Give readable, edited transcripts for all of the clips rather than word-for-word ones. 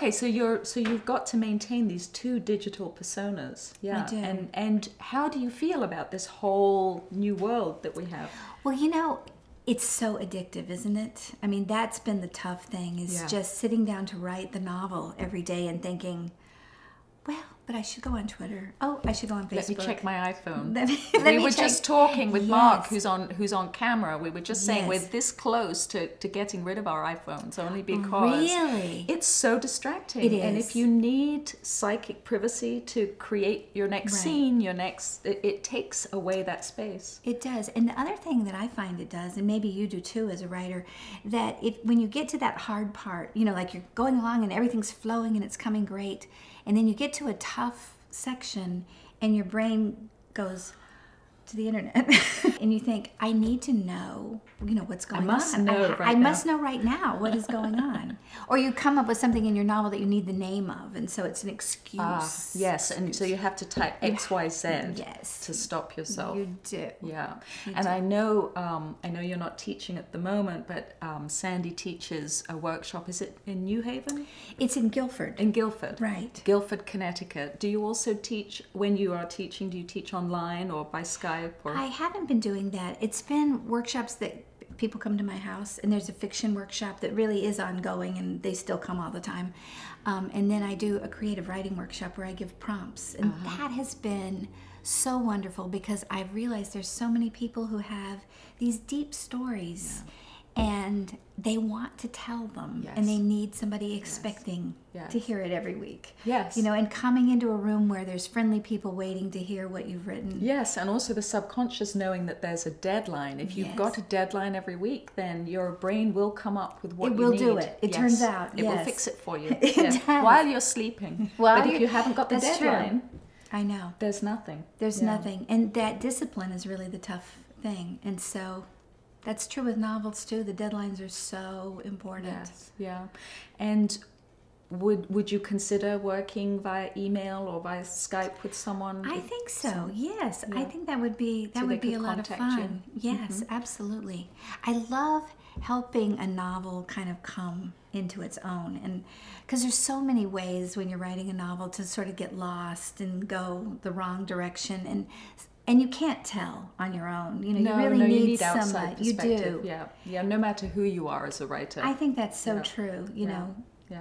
Okay, so you've got to maintain these two digital personas. Yeah. I do. And how do you feel about this whole new world that we have? Well, you know, it's so addictive, isn't it? I mean, that's been the tough thing, is just sitting down to write the novel every day and thinking, well, but I should go on Twitter. Oh, I should go on Facebook. Let me check my iPhone. We were just talking with Mark, Yes. who's on camera. We were just saying we're this close to getting rid of our iPhones, only because Really? it's so distracting. It is. And if you need psychic privacy to create your next scene, it takes away that space. It does. And the other thing that I find it does, and maybe you do too as a writer, that when you get to that hard part, you know, like you're going along and everything's flowing and it's coming great, and then you get to a tough section and your brain goes to the internet and you think, I need to know, you know, what's going on. I must know right now what is going on. Or you come up with something in your novel that you need the name of, and so it's an excuse. Yes, and so you have to type XYZ Yes. to stop yourself. You do. Yeah, and I know you're not teaching at the moment, but Sandi teaches a workshop. Is it in New Haven? It's in Guilford. In Guilford. Right. Guilford, Connecticut. Do you also teach, when you are teaching, do you teach online or by Skype? Or? I haven't been doing that. It's been workshops that people come to my house, and there's a fiction workshop that really is ongoing, and they still come all the time. And then I do a creative writing workshop where I give prompts, and that has been so wonderful because I've realized there's so many people who have these deep stories and they want to tell them, and they need somebody expecting to hear it every week. Yes. You know, and coming into a room where there's friendly people waiting to hear what you've written. Yes, and also the subconscious knowing that there's a deadline. If you've got a deadline every week, then your brain will come up with what you need. It will do it. It turns out, It will fix it for you. It does. While you're sleeping. But if you haven't got the That's deadline, true. I know. there's nothing. There's nothing. And that discipline is really the tough thing. And so that's true with novels too. The deadlines are so important. Yes, yeah. And would you consider working via email or via Skype with someone? I think so. Yes, I think that would be a lot of fun. Yes, absolutely. I love helping a novel kind of come into its own, and because there's so many ways when you're writing a novel to sort of get lost and go the wrong direction, and you can't tell on your own. You know, you really need outside somebody. You do. Yeah. No matter who you are as a writer. I think that's so true. You know,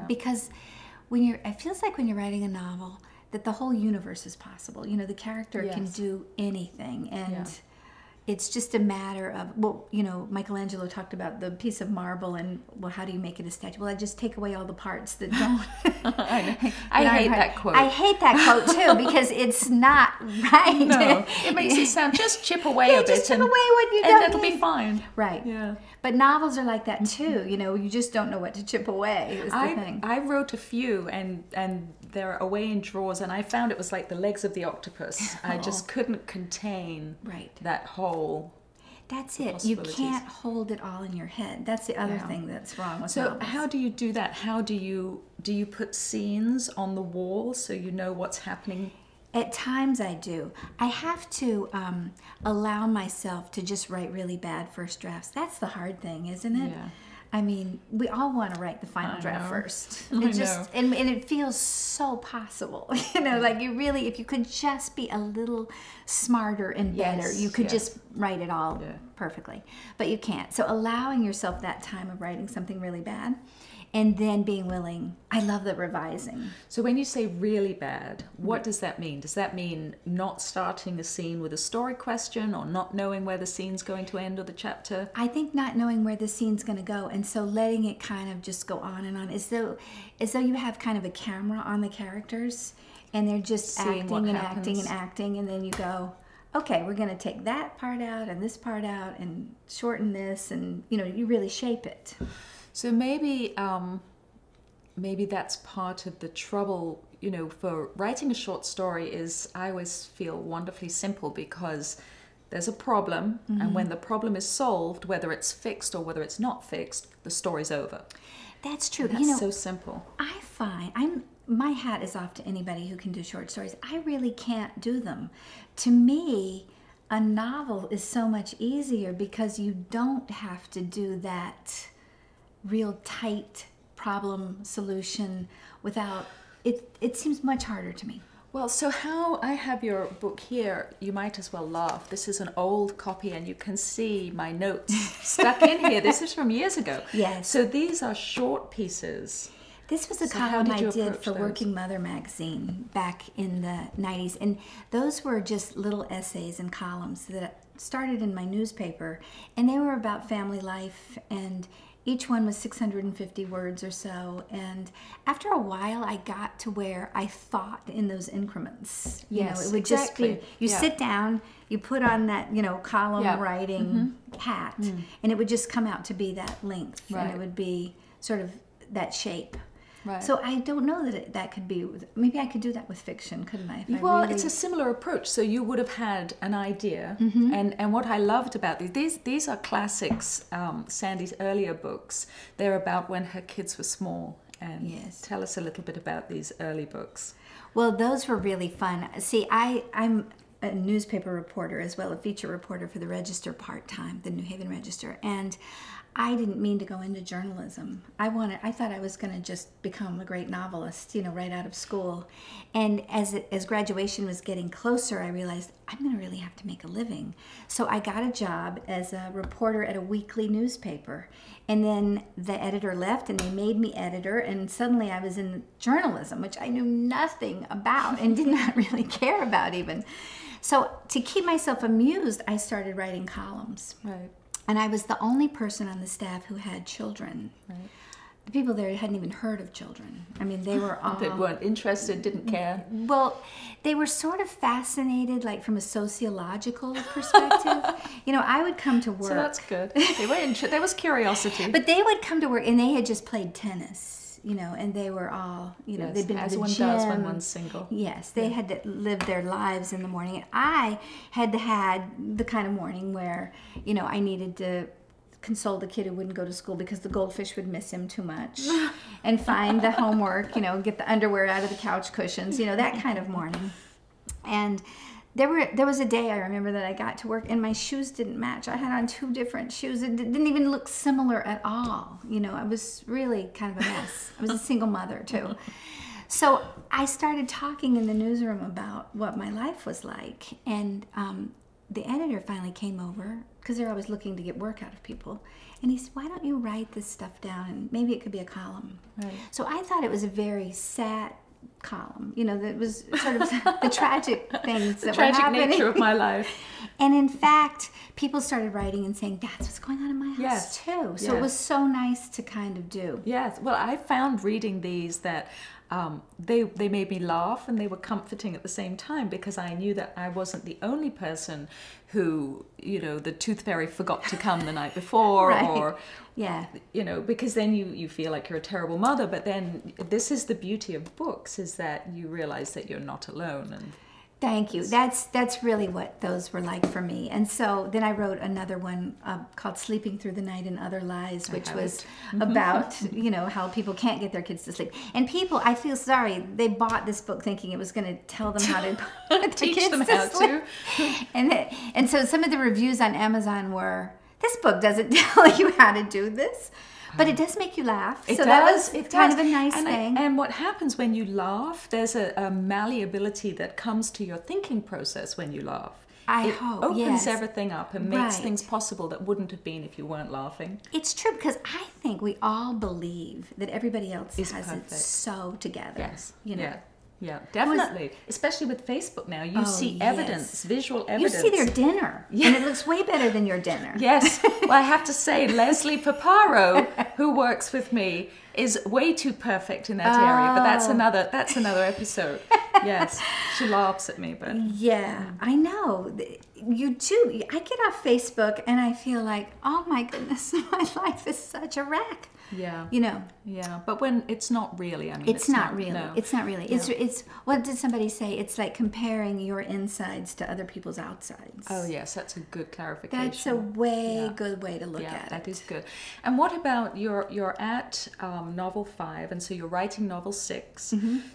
because it feels like when you're writing a novel that the whole universe is possible. You know, the character can do anything, and it's just a matter of, well, you know, Michelangelo talked about the piece of marble and, well, how do you make it a statue? Well, I just take away all the parts that don't. I hate that quote. I hate that quote too because it's not right. No, it makes it sound, just chip away a bit. Just chip away what you don't and it'll be fine. Right. Yeah. But novels are like that too. You know, you just don't know what to chip away is the thing. I wrote a few and they're away in drawers, and I found it was like the legs of the octopus. I just couldn't contain that whole. That's it. You can't hold it all in your head. That's the other thing that's wrong with novels. So how do you do that? How do you put scenes on the wall so you know what's happening? At times I do. I have to allow myself to just write really bad first drafts. That's the hard thing, isn't it? Yeah. I mean, we all want to write the final draft first. I know. And it feels so possible. You know, like you really, if you could just be a little smarter and better, you could just write it all perfectly. But you can't. So allowing yourself that time of writing something really bad, and then being willing. I love the revising. So when you say really bad, what does that mean? Does that mean not starting a scene with a story question, or not knowing where the scene's going to end or the chapter? I think not knowing where the scene's going to go, and so letting it kind of just go on and on, as though you have kind of a camera on the characters, and they're just acting and acting and acting, and then you go, okay, we're going to take that part out and this part out and shorten this, and you know, you really shape it. So maybe that's part of the trouble, you know, for writing a short story is I always feel wonderfully simple because there's a problem, and when the problem is solved, whether it's fixed or whether it's not fixed, the story's over. That's true. And that's so simple. I find my hat is off to anybody who can do short stories. I really can't do them. To me, a novel is so much easier because you don't have to do that real tight problem solution without it seems much harder to me. Well, so how I have your book here, you might as well laugh. This is an old copy and you can see my notes stuck in here. This is from years ago. Yes. So these are short pieces. This was a So how column did I you did approach for those? Working Mother magazine back in the 90s. And those were just little essays and columns that started in my newspaper. And they were about family life, and each one was 650 words or so. And after a while, I got to where I thought in those increments. You know, Yes, it would just be, exactly. you Yeah. sit down, you put on that, you know, column Yeah. writing hat, and it would just come out to be that length. And Right. it would be sort of that shape. Right. So I don't know that that could be, maybe I could do that with fiction, couldn't I? If I Well, really- it's a similar approach. So you would have had an idea, and what I loved about these are classics. Sandy's earlier books. They're about when her kids were small. And Yes. tell us a little bit about these early books. Well, those were really fun. See, I'm a newspaper reporter as well, a feature reporter for the Register part-time, the New Haven Register, and I didn't mean to go into journalism. I thought I was going to just become a great novelist, you know, right out of school. And as graduation was getting closer, I realized I'm going to really have to make a living. So I got a job as a reporter at a weekly newspaper. And then the editor left and they made me editor, and suddenly I was in journalism, which I knew nothing about and did not really care about even. So to keep myself amused, I started writing columns. Right. And I was the only person on the staff who had children. Right. The people there hadn't even heard of children. I mean, they were all... They weren't interested, didn't care. Well, they were sort of fascinated, like from a sociological perspective. You know, I would come to work... So that's good. They were there was curiosity. But they would come to work, and they had just played tennis, you know, and they were all, you know, Yes, they'd been to as the one gym. does when one's single. Yes, they had to live their lives in the morning. And I had the kind of morning where, you know, I needed to console the kid who wouldn't go to school because the goldfish would miss him too much, and find the homework, you know, get the underwear out of the couch cushions, you know, that kind of morning. And there was a day I remember that I got to work and my shoes didn't match. I had on 2 different shoes. It didn't even look similar at all. You know, I was really kind of a mess. I was a single mother too. So I started talking in the newsroom about what my life was like, and the editor finally came over, because they're always looking to get work out of people, and he said, "Why don't you write this stuff down, and maybe it could be a column?" Right. So I thought it was a very sad column, you know, that was sort of the tragic things that were Tragic happening. nature of my life. And in fact, people started writing and saying, "That's what's going on in my house Yes. too." So it Yes. was so nice to kind of do. Yes. Well, I found reading these that they made me laugh, and they were comforting at the same time, because I knew that I wasn't the only person who, you know, the tooth fairy forgot to come the night before, Right. or, Yeah. you know, because then you feel like you're a terrible mother. But then this is the beauty of books, is that you realize that you're not alone. And Thank you. That's really what those were like for me. And so then I wrote another one called Sleeping Through the Night and Other Lies, which was about, you know, how people can't get their kids to sleep. And people, I feel sorry, they bought this book thinking it was going to tell them how to put their teach kids them to how sleep. to. And so some of the reviews on Amazon were, "This book doesn't tell you how to do this." But it does make you laugh. It so does. that was It kind does. of a nice and thing. And what happens when you laugh, there's a malleability that comes to your thinking process when you laugh. I it hope, opens yes. everything up and makes Right. things possible that wouldn't have been if you weren't laughing. It's true, because I think we all believe that everybody else Is has perfect. it so together. Yes. You know. Yeah, definitely. Especially with Facebook now. You see evidence, yes. visual You evidence. see their dinner, and it looks way better than your dinner. Yes. Well, I have to say, Leslie Paparo, who works with me, is way too perfect in that area. But that's another episode. Yes. She laughs at me, but Yeah, I know. You do. I get off Facebook and I feel like, oh my goodness, my life is such a wreck. yeah. You know, Yeah. But when it's not really, I mean, it's not really. No. It's not really. It's what did somebody say? It's like comparing your insides to other people's outsides. Oh yes, that's a good clarification. That's a good way to look Yeah, at it. that is good. And what about you're at novel 5, and so you're writing novel 6.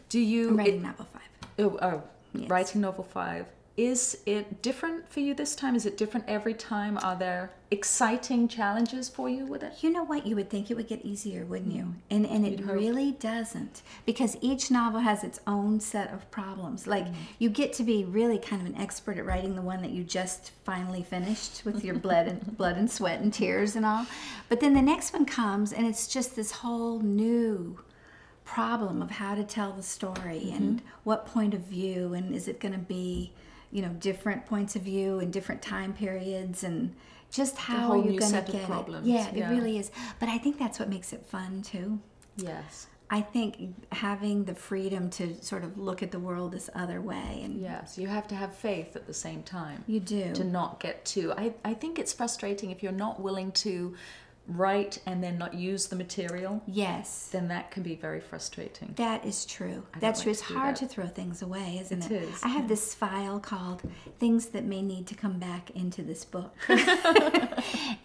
Do you I'm writing novel 5. Yes. Writing novel 5. Is it different for you this time? Is it different every time? Are there exciting challenges for you with it? You know what? You would think it would get easier, wouldn't you? And it really doesn't, because each novel has its own set of problems. Like, you get to be really kind of an expert at writing the one that you just finally finished with your blood and sweat and tears and all. But then the next one comes, and it's just this whole new problem of how to tell the story and what point of view, and is it going to be, you know, different points of view and different time periods, and just how are you going to get it? Yeah, it really is. But I think that's what makes it fun too. Yes. I think having the freedom to sort of look at the world this other way. And yes, you have to have faith at the same time. You do. To not get too... I think it's frustrating if you're not willing to write and then not use the material. Yes. Then that can be very frustrating. That is true. That's true. It's hard to throw things away, isn't it? It is. I have this file called Things That May Need to Come Back into This Book.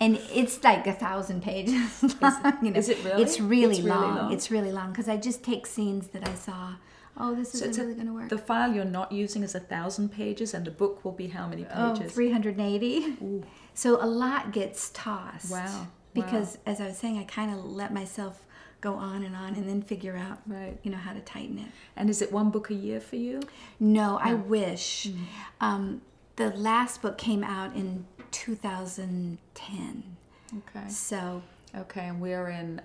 And it's like 1,000 pages long. You know. Is it really? It's really long. It's really long because I just take scenes that I saw. Oh, this isn't really going to work. The file you're not using is 1,000 pages, and the book will be how many pages? Oh, 380. Ooh. So a lot gets tossed. Wow. Because, as I was saying, I kind of let myself go on and then figure out, you know, how to tighten it. And is it one book a year for you? No, I wish. The last book came out in 2010. Okay. So. Okay, and we're in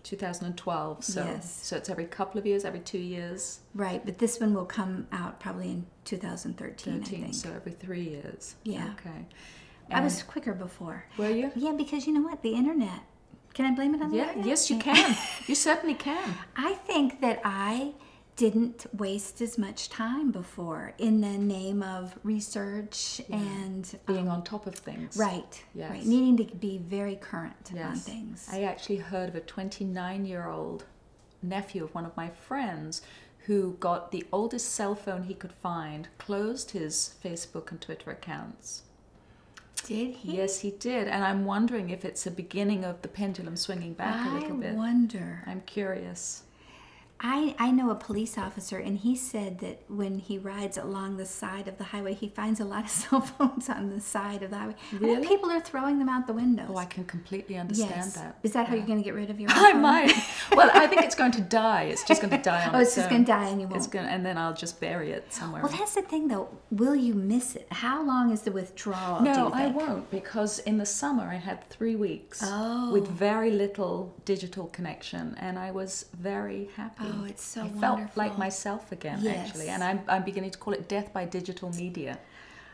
2012, so yes. So it's every couple of years, every 2 years. Right, but this one will come out probably in 2013, I think. So every 3 years. Yeah. Okay. I was quicker before. Were you? Yeah, because you know what? The internet. Can I blame it on the internet? Yes, you can. You certainly can. I think that I didn't waste as much time before in the name of research and being on top of things. Right. Yes. Right. Needing to be very current on things. I actually heard of a 29-year-old nephew of one of my friends who got the oldest cell phone he could find, closed his Facebook and Twitter accounts. Did he? Yes, he did. And I'm wondering if it's a beginning of the pendulum swinging back a little bit. I wonder. I'm curious. I know a police officer, and he said that when he rides along the side of the highway, he finds a lot of cell phones on the side of the highway. Really? And people are throwing them out the windows. Oh, I can completely understand that. Is that how you're going to get rid of your I phone? might. Well, I think it's going to die. It's just going to die on its own. Oh, it's just going to die and you won't. And then I'll just bury it somewhere. Well, that's the thing, though. Will you miss it? How long is the withdrawal? No, I won't, because in the summer I had 3 weeks with very little digital connection, and I was very happy. Oh, it's so wonderful. I felt like myself again, actually, and I'm beginning to call it death by digital media.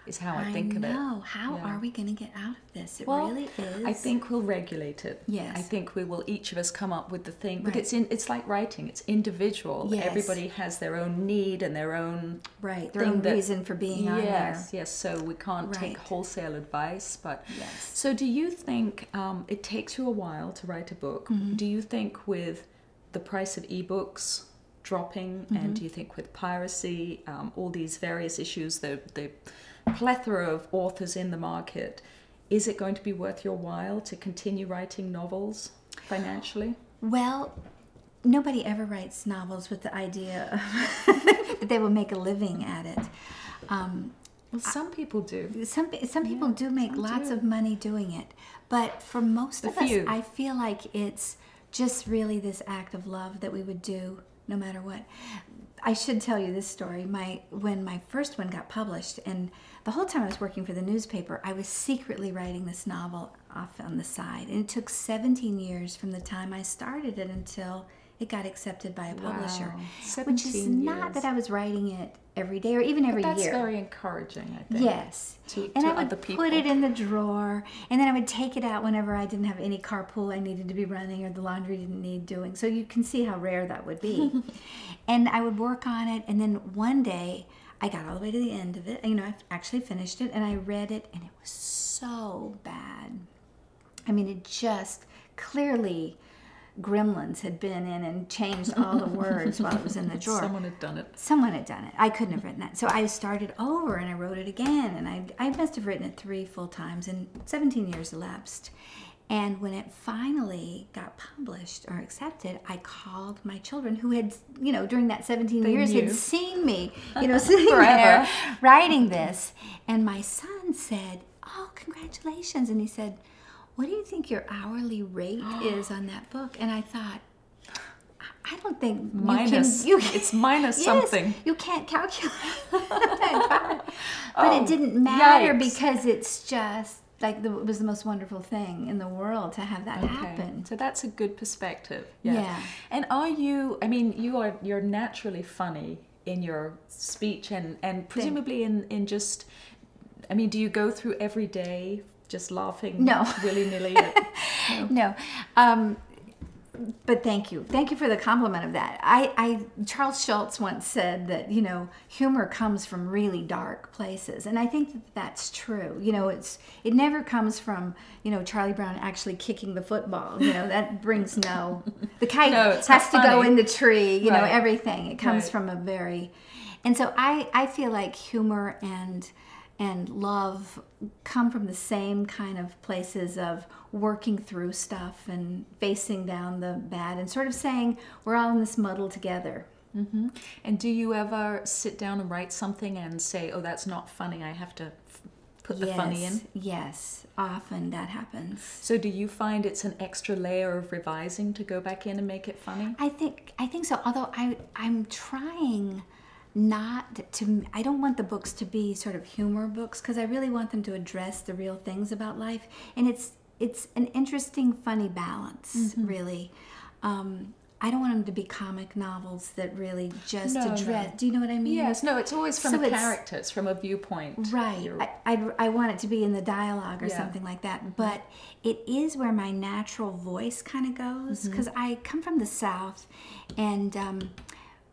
Is how I think of it. How are we going to get out of this? It well, really is. I think we'll regulate it. Yes. I think we will, each of us, come up with the thing. But it's like writing. It's individual. Yes. Everybody has their own need and their own their own reason for being on there. Yes. So we can't take wholesale advice. But yes. So do you think it takes you a while to write a book? Mm-hmm. Do you think with the price of ebooks dropping, and do you think with piracy, all these various issues, the plethora of authors in the market, is it going to be worth your while to continue writing novels financially? Well, nobody ever writes novels with the idea of that they will make a living at it. Well, some people do. Some people do make lots of money doing it, but for most of us, I feel like it's just really this act of love that we would do no matter what. I should tell you this story. When my first one got published, and the whole time I was working for the newspaper, I was secretly writing this novel off on the side. And it took 17 years from the time I started it until it got accepted by a publisher. Which is not that I was writing it every day or even every year. That's very encouraging, I think. Yes. And I would put it in the drawer, and then I would take it out whenever I didn't have any carpool I needed to be running or the laundry didn't need doing. So you can see how rare that would be. And I would work on it, and then one day I got all the way to the end of it. You know, I actually finished it, and I read it, and it was so bad. I mean, it just clearly gremlins had been in and changed all the words while it was in the drawer. Someone had done it. Someone had done it. I couldn't have written that. So I started over and I wrote it again, and I must have written it 3 full times, and 17 years elapsed. And when it finally got published or accepted, I called my children who had, during that 17 years knew. had seen me, sitting there writing this. And my son said, "Oh, congratulations." And he said, "What do you think your hourly rate is on that book?" And I thought, I don't think it's minus yes, something. You can't calculate that. But it didn't matter because it's just like it was the most wonderful thing in the world to have that happen. So that's a good perspective. Yeah. And you're naturally funny in your speech and presumably in just, do you go through every day just laughing willy-nilly? No. But thank you for the compliment of that. Charles Schulz once said that humor comes from really dark places, and I think that's true. It never comes from Charlie Brown actually kicking the football. That brings the kite has to go in the tree. Everything it comes from a very, and so I feel like humor and love come from the same kind of places of working through stuff and facing down the bad and sort of saying we're all in this muddle together. Mm-hmm. And do you ever sit down and write something and say, "Oh, that's not funny, I have to put the funny in"? Yes, often that happens. So do you find it's an extra layer of revising to go back in and make it funny? I think so, although I'm trying I don't want the books to be sort of humor books, because I really want them to address the real things about life, and it's an interesting, funny balance, really. I don't want them to be comic novels that really just address. No. Do you know what I mean? Yes. No, it's always from a character. It's from a viewpoint. Right. I want it to be in the dialogue or something like that. But it is where my natural voice kind of goes, because I come from the South, and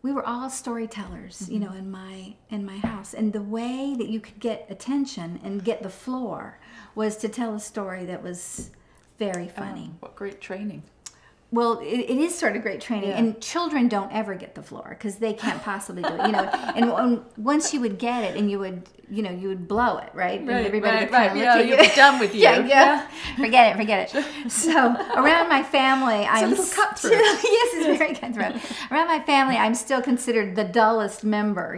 we were all storytellers, in my house. And the way that you could get attention and get the floor was to tell a story that was very funny. What great training. Well, it is sort of great training, and children don't ever get the floor because they can't possibly do it, And once you would get it, and you would blow it, right? And everybody would kind of look at you. You'd be done with you. Yeah. Forget it. So around my family, it's a little cutthroat. Yes, it's very cutthroat. Around my family, I'm still considered the dullest member,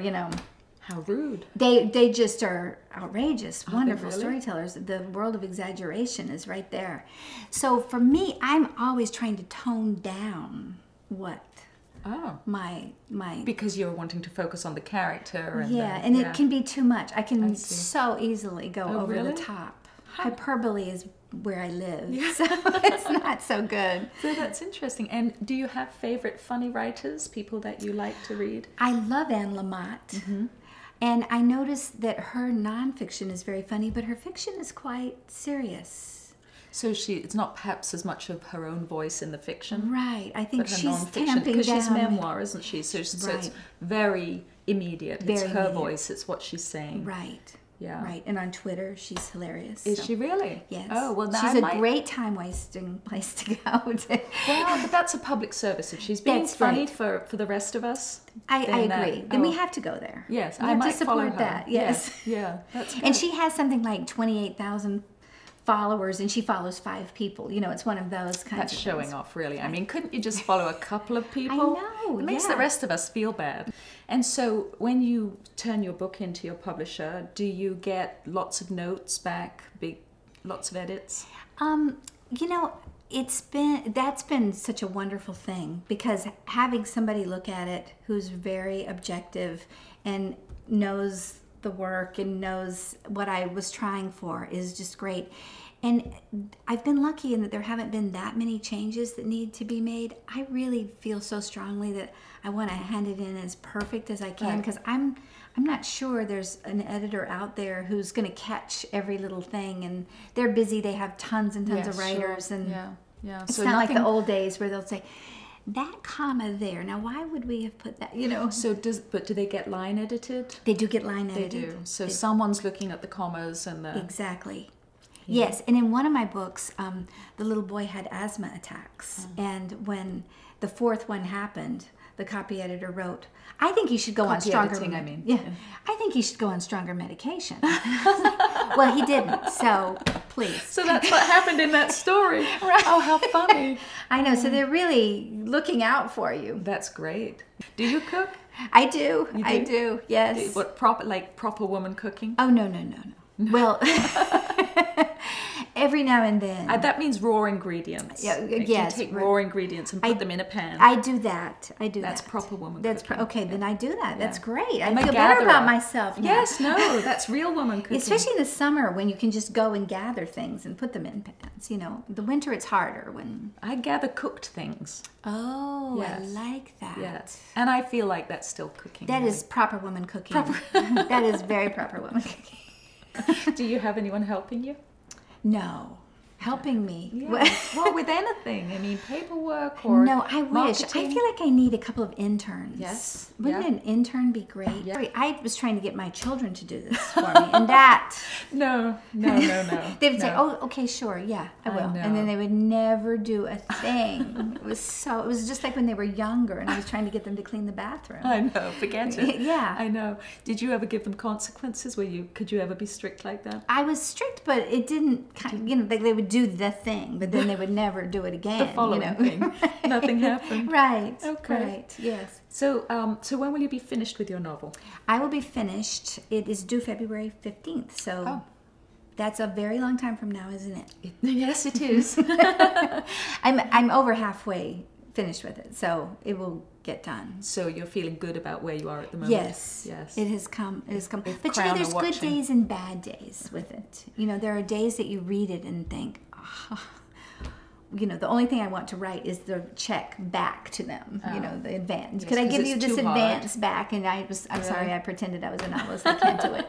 How rude. They just are outrageous, wonderful really? storytellers. The world of exaggeration is right there. So for me, I'm always trying to tone down my because you're wanting to focus on the character. And it can be too much. I can so easily go over really? the top. Hyperbole is where I live, so it's not so good. So that's interesting. And do you have favorite funny writers, people that you like to read? I love Anne Lamott. And I noticed that her nonfiction is very funny, but her fiction is quite serious. So it's not perhaps as much of her own voice in the fiction. Right. I think she's tamping down. Because she's memoir, isn't she? So it's very immediate. It's her voice. It's what she's saying. Right. Yeah. Right. And on Twitter, she's hilarious. Is she really? Yes. Oh, well, now she's a great time-wasting place to go to. Well, but that's a public service. If she's being funny for the rest of us, I agree. Then we have to go there. Yes, I might support that. Yes. Yeah. That's good. And she has something like 28,000 followers, and she follows 5 people. It's one of those kinds That's of showing things. off, really. I mean, couldn't you just follow a couple of people? I know, It makes the rest of us feel bad. And so when you turn your book into your publisher, do you get lots of notes back, lots of edits? That's been such a wonderful thing, because having somebody look at it who's very objective and knows the work and knows what I was trying for is just great. And I've been lucky in that there haven't been that many changes that need to be made. I really feel so strongly that I want to hand it in as perfect as I can, because I'm not sure there's an editor out there who's going to catch every little thing, and they're busy. They have tons and tons of writers, and it's not like the old days where they'll say, that comma there. Now, why would we have put that? So do they get line edited? They do get line They edited. do. So someone's looking at the commas and the... Exactly. Yes, and in one of my books, the little boy had asthma attacks, and when the fourth one happened, the copy editor wrote, "I think he should go on stronger." I think he should go on stronger medication. Well, he didn't. So please. So that's what happened in that story. Right. Oh, how funny! I know. So they're really looking out for you. That's great. Do you cook? I do. I do. Yes. What proper woman cooking? Oh no. Well, every now and then. That means raw ingredients. Yeah, like yes. You take raw ingredients and put them in a pan. I do that. That's proper woman cooking. Okay, then I do that. That's great. I'm I feel better about myself now. Yes, no, that's real woman cooking. Especially in the summer when you can just go and gather things and put them in pans. You know, the winter it's harder when... I gather cooked things. Oh, yes. I like that. Yes. And I feel like that's still cooking. That is proper woman cooking. That is very proper woman cooking. Do you have anyone helping you? No. Helping me? Yeah. Well, with anything. I mean, paperwork or no, I wish. marketing. I feel like I need a couple of interns. Yes. Wouldn't an intern be great? Yeah. I was trying to get my children to do this for me, and that... No. They would say, "Oh, okay, sure, yeah, I will," and then they would never do a thing. It was just like when they were younger, and I was trying to get them to clean the bathroom. I know, forget it. Yeah, I know. Did you ever give them consequences? Could you ever be strict like that? I was strict, but it didn't. They would do the thing, but then they would never do it again. The following thing, Right. Nothing happened. Right. Okay. Right. Yes. So, when will you be finished with your novel? I will be finished. It is due February 15th. So. That's a very long time from now, isn't it? Yes, it is. I'm over halfway finished with it, so it will get done. So you're feeling good about where you are at the moment? Yes. It has come. But there's good days and bad days with it. There are days that you read it and think, the only thing I want to write is the check back to them, the advance. Could I give you this advance back? And I'm sorry, I pretended I was a novelist. I can't do it.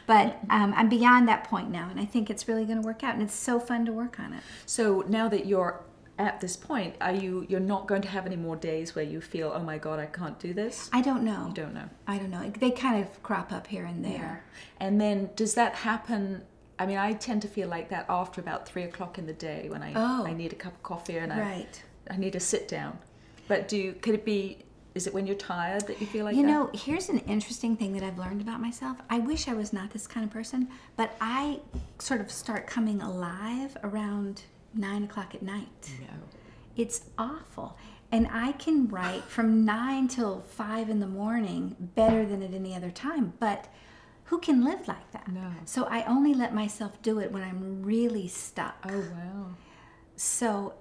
But I'm beyond that point now, and I think it's really going to work out, and it's so fun to work on it. So now that you're at this point, you're not going to have any more days where you feel, oh my God, I can't do this? I don't know. You don't know? I don't know. They kind of crop up here and there. Yeah. And then does that happen... I mean, I tend to feel like that after about 3 o'clock in the day when I need a cup of coffee and I need to sit down. But is it when you're tired that you feel like that? Here's an interesting thing that I've learned about myself. I wish I was not this kind of person, but I sort of start coming alive around 9 o'clock at night. No. It's awful. And I can write from 9 till 5 in the morning better than at any other time, but who can live like that? No. So I only let myself do it when I'm really stuck. Oh, wow. So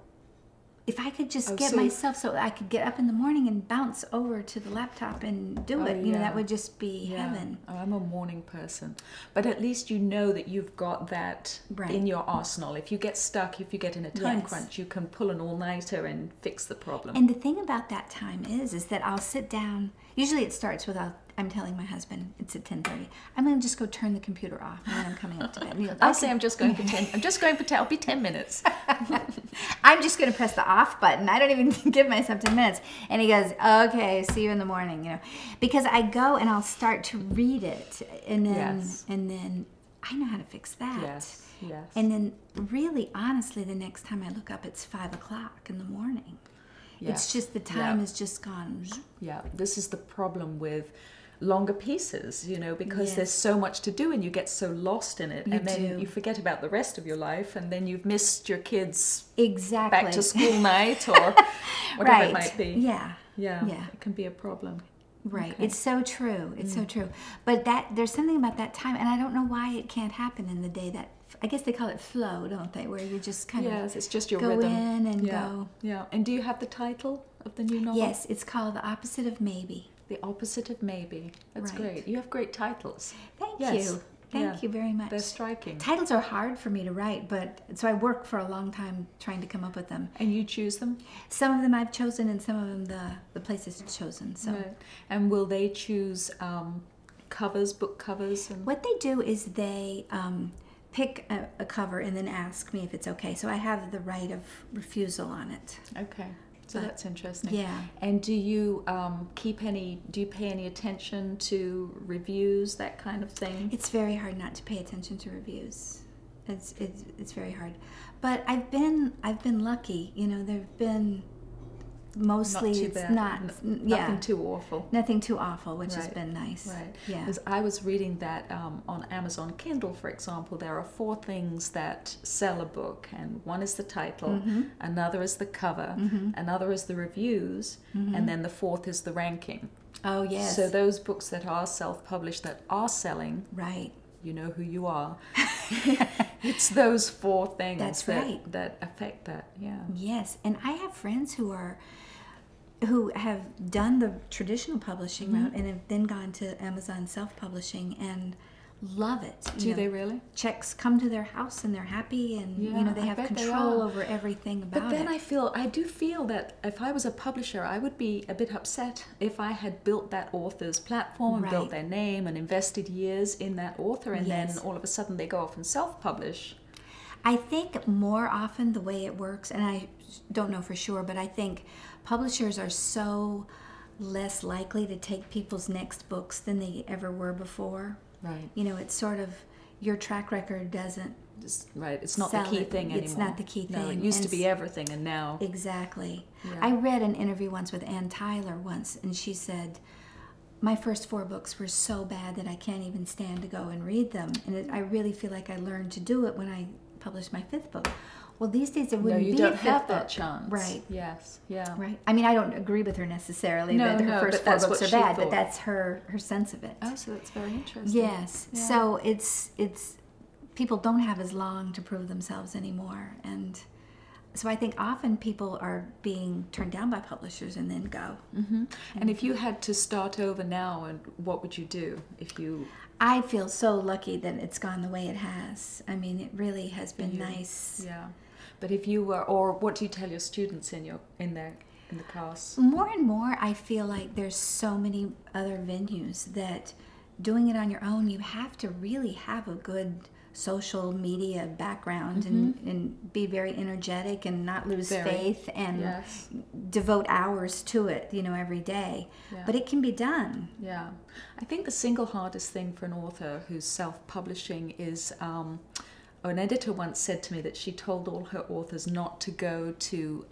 if I could just get myself so I could get up in the morning and bounce over to the laptop and do it, that would just be heaven. Oh, I'm a morning person. But at least you know that you've got that in your arsenal. If you get stuck, if you get in a time crunch, you can pull an all-nighter and fix the problem. And the thing about that time is that I'll sit down. Usually it starts with I'm telling my husband it's at 10:30. I'm going to just go turn the computer off and then I'm coming up to bed. I'll say I'm just going for 10. I'm just going for 10. It'll be 10 minutes. I'm just going to press the off button. I don't even give myself 10 minutes. And he goes, "Okay, see you in the morning." Because I go and I'll start to read it, and then I know how to fix that. Yes. And then really, honestly, the next time I look up, it's 5 o'clock in the morning. Yes. It's just the time has just gone. Yeah, this is the problem with longer pieces, because there's so much to do and you get so lost in it, and then you forget about the rest of your life, and then you've missed your kids' back to school night or whatever it might be. Yeah. It can be a problem. Right. Okay. It's so true. It's so true. But there's something about that time, and I don't know why it can't happen in the day that, I guess they call it flow, don't they? Where you just kind of it's just your go rhythm. In and go. Yeah. And do you have the title of the new novel? Yes, it's called The Opposite of Maybe. The Opposite of Maybe. That's great. You have great titles. Thank you. Thank you very much. They're striking. Titles are hard for me to write, so I work for a long time trying to come up with them. And you choose them? Some of them I've chosen, and some of them the place has chosen. So. Right. And will they choose covers, book covers? What they do is they pick a cover and then ask me if it's okay. So I have the right of refusal on it. Okay. So that's interesting. Yeah. And do you pay any attention to reviews, that kind of thing? It's very hard not to pay attention to reviews. It's very hard. But I've been lucky. You know, there've been mostly not too it's bad. not Nothing too awful. Nothing too awful, which has Right. been nice. Right. Yeah. Because I was reading that on Amazon Kindle, for example, there are 4 things that sell a book, and one is the title, another is the cover, another is the reviews, and then the 4th is the ranking. Oh yes. So those books that are self-published that are selling, Right. you know who you are. It's those 4 things That's that, right. that affect that. Yeah. Yes, and I have friends who have done the traditional publishing route and have then gone to Amazon self-publishing and love it. Do they really? Checks come to their house and they're happy, and you Yeah, know they I have bet they control are. over everything about But then it. I do feel that if I was a publisher, I would be a bit upset if I had built that author's platform and built Right. their name and invested years in that author, and Yes. then all of a sudden they go off and self-publish. I think more often the way it works, and I don't know for sure, but I think publishers are so less likely to take people's next books than they ever were before. Right. You know, it's sort of your track record doesn't Right. It's not the sell key it. thing anymore. It's not the key No, thing. it used And to be everything, and now. Exactly. Yeah. I read an interview once with Ann Tyler once, and she said, my first 4 books were so bad that I can't even stand to go and read them. And I really feel like I learned to do it when I published my 5th book. Well, these days it No, wouldn't you be don't a 5th have book. that chance. Right. Yes. Yeah. Right. I mean, I don't agree with her necessarily that her first but 4 that's books what are she bad, but thought. that's her sense of it. Oh, so that's very interesting. Yes. Yeah. So it's people don't have as long to prove themselves anymore, and so I think often people are being turned down by publishers and then go. And if you had to start over now, and what would you do if you? I feel so lucky that it's gone the way it has. I mean, it really has been nice. Yeah. But if you were, or what do you tell your students in the class? More and more, I feel like there's so many other venues that doing it on your own, you have to really have a good social media background and be very energetic and not lose faith and Yes. devote hours to it, you know, every day. Yeah. But it can be done. Yeah. I think the single hardest thing for an author who's self-publishing is, an editor once said to me that she told all her authors not to go to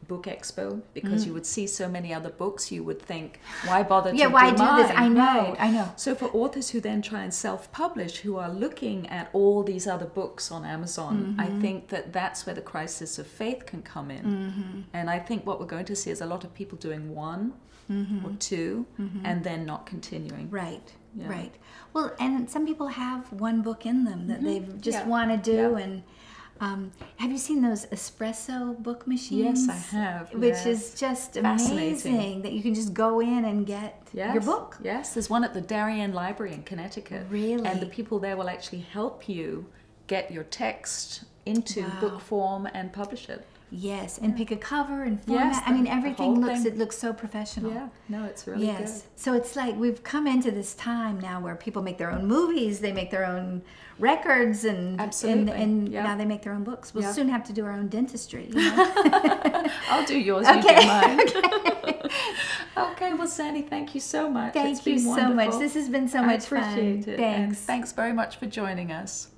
Book Expo because you would see so many other books, you would think, why bother to why do do this? mine? I know, Right. I know. So for authors who then try and self-publish, who are looking at all these other books on Amazon, I think that that's where the crisis of faith can come in. And I think what we're going to see is a lot of people doing 1 or 2 and then not continuing. Right, Yeah. right. Well, and some people have 1 book in them that they just Yeah. want to do. Yeah. And have you seen those espresso book machines? Yes, I have. Which yes. is just Fascinating. amazing that you can just go in and get Yes. your book. Yes, there's one at the Darien Library in Connecticut. Really? And the people there will actually help you get your text into Wow. book form and publish it. Yes, and pick a cover and format. Yes, I mean, the everything whole looks thing. it looks so professional. Yeah, no, it's really Yes. So it's like we've come into this time now where people make their own movies, they make their own records, and Absolutely. and Yeah. now they make their own books. We'll Yeah. soon have to do our own dentistry. You know? I'll do yours, you Okay, do mine. Okay, well, Sandy, thank you so much. It's Thank you been so much. wonderful. This has been so I much fun. appreciate it. And Thanks. thanks very much for joining us.